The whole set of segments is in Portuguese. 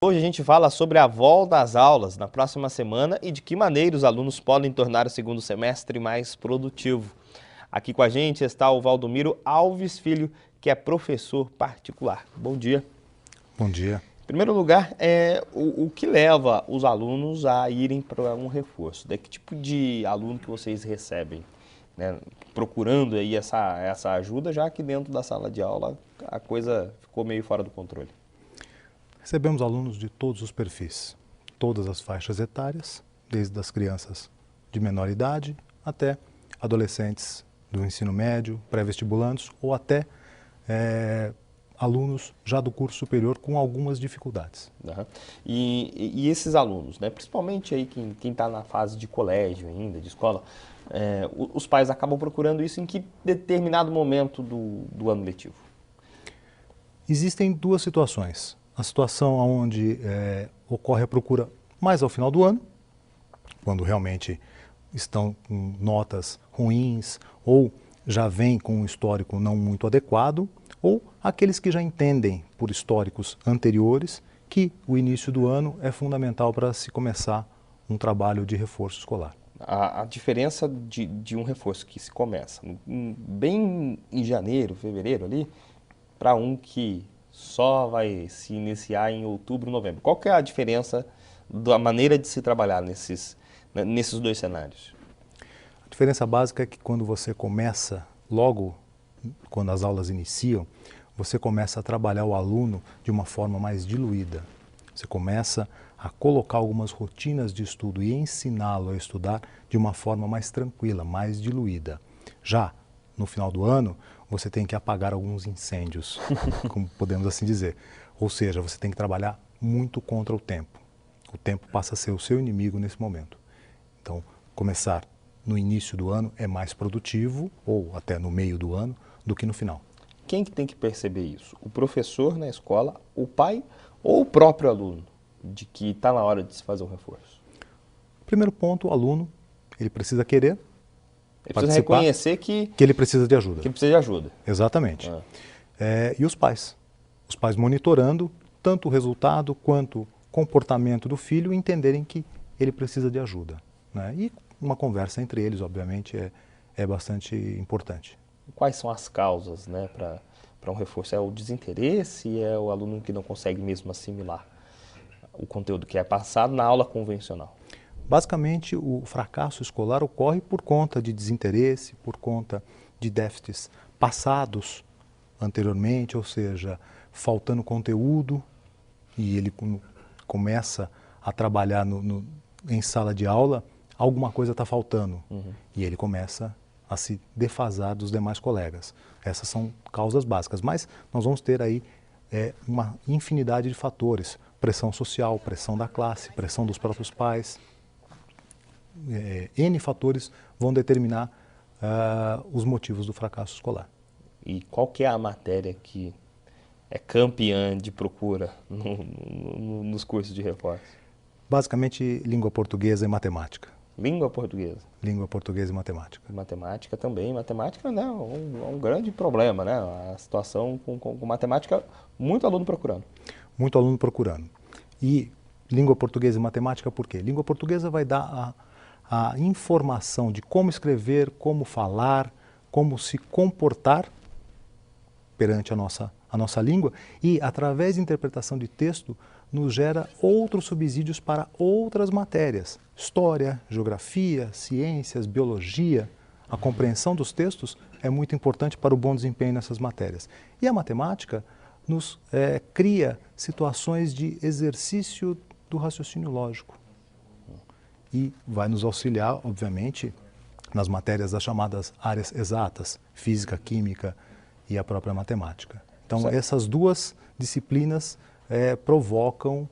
Hoje a gente fala sobre a volta às aulas na próxima semana e de que maneira os alunos podem tornar o segundo semestre mais produtivo. Aqui com a gente está o Valdomiro Alves Filho, que é professor particular. Bom dia. Bom dia. Em primeiro lugar, o que leva os alunos a irem para um reforço? Que tipo de aluno que vocês recebem, né? Procurando aí essa ajuda, já que dentro da sala de aula a coisa ficou meio fora do controle. Recebemos alunos de todos os perfis, todas as faixas etárias, desde as crianças de menor idade até adolescentes do ensino médio, pré-vestibulandos ou até alunos já do curso superior com algumas dificuldades. Uhum. E esses alunos, né, principalmente aí quem está na fase de colégio ainda, de escola, os pais acabam procurando isso em que determinado momento do ano letivo? Existem duas situações. A situação onde ocorre a procura mais ao final do ano, quando realmente estão com notas ruins ou já vêm com um histórico não muito adequado, ou aqueles que já entendem por históricos anteriores que o início do ano é fundamental para se começar um trabalho de reforço escolar. A diferença de um reforço que se começa bem em janeiro, fevereiro ali, para um que só vai se iniciar em outubro, novembro. Qual que é a diferença da maneira de se trabalhar nesses dois cenários? A diferença básica é que quando você começa, logo quando as aulas iniciam, você começa a trabalhar o aluno de uma forma mais diluída. Você começa a colocar algumas rotinas de estudo e ensiná-lo a estudar de uma forma mais tranquila, mais diluída. Já no final do ano, você tem que apagar alguns incêndios, como podemos assim dizer. Ou seja, você tem que trabalhar muito contra o tempo. O tempo passa a ser o seu inimigo nesse momento. Então, começar no início do ano é mais produtivo, ou até no meio do ano, do que no final. Quem que tem que perceber isso? O professor na escola, o pai ou o próprio aluno, de que está na hora de se fazer um reforço? Primeiro ponto, o aluno, ele precisa querer ele precisa reconhecer que ele precisa de ajuda. Que ele precisa de ajuda. Exatamente. E os pais monitorando tanto o resultado quanto o comportamento do filho e entenderem que ele precisa de ajuda, né? E uma conversa entre eles, obviamente, é bastante importante. Quais são as causas, né, para um reforço? É o desinteresse? É o aluno que não consegue mesmo assimilar o conteúdo que é passado na aula convencional? Basicamente, o fracasso escolar ocorre por conta de desinteresse, por conta de déficits passados anteriormente, ou seja, faltando conteúdo, e ele começa a trabalhar em sala de aula, alguma coisa está faltando, e ele começa a se defasar dos demais colegas. Essas são causas básicas, mas nós vamos ter aí uma infinidade de fatores: pressão social, pressão da classe, pressão dos próprios pais. N fatores vão determinar os motivos do fracasso escolar. E qual que é a matéria que é campeã de procura nos cursos de reforço? Basicamente, língua portuguesa e matemática. Língua portuguesa? Língua portuguesa e matemática. Matemática também. Matemática, né, é um grande problema, né? A situação com matemática, muito aluno procurando. Muito aluno procurando. E língua portuguesa e matemática por quê? Língua portuguesa vai dar a informação de como escrever, como falar, como se comportar perante a nossa língua, e através de interpretação de texto nos gera outros subsídios para outras matérias: história, geografia, ciências, biologia. A compreensão dos textos é muito importante para o bom desempenho nessas matérias. E a matemática nos cria situações de exercício do raciocínio lógico. E vai nos auxiliar, obviamente, nas matérias das chamadas áreas exatas: física, química e a própria matemática. Então, certo, essas duas disciplinas provocam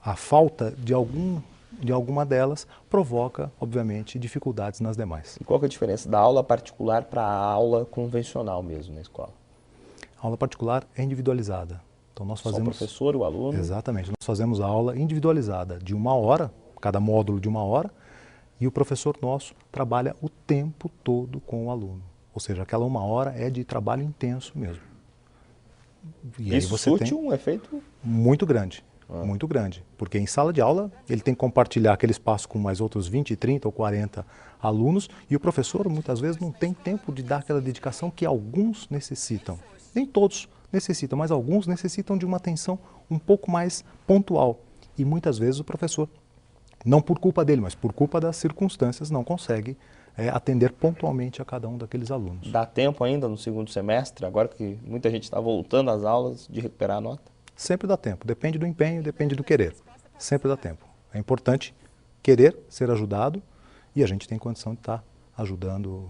a falta de alguma delas, provoca, obviamente, dificuldades nas demais. E qual que é a diferença da aula particular para a aula convencional mesmo na escola? A aula particular é individualizada. Então nós fazemos... Só o professor e o aluno? Exatamente. Nós fazemos a aula individualizada de 1 hora, cada módulo de 1 hora, e o professor nosso trabalha o tempo todo com o aluno. Ou seja, aquela 1 hora é de trabalho intenso mesmo. E aí Isso você surte tem um efeito... muito grande, muito grande. Porque em sala de aula ele tem que compartilhar aquele espaço com mais outros 20, 30 ou 40 alunos e o professor muitas vezes não tem tempo de dar aquela dedicação que alguns necessitam. Nem todos necessitam, mas alguns necessitam de uma atenção um pouco mais pontual. E muitas vezes o professor, não por culpa dele, mas por culpa das circunstâncias, não consegue atender pontualmente a cada um daqueles alunos. Dá tempo ainda no segundo semestre, agora que muita gente está voltando às aulas, de recuperar a nota? Sempre dá tempo, depende do empenho, depende do querer. Sempre dá tempo. É importante querer ser ajudado e a gente tem condição de estar ajudando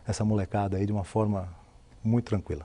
essa molecada aí de uma forma muito tranquila.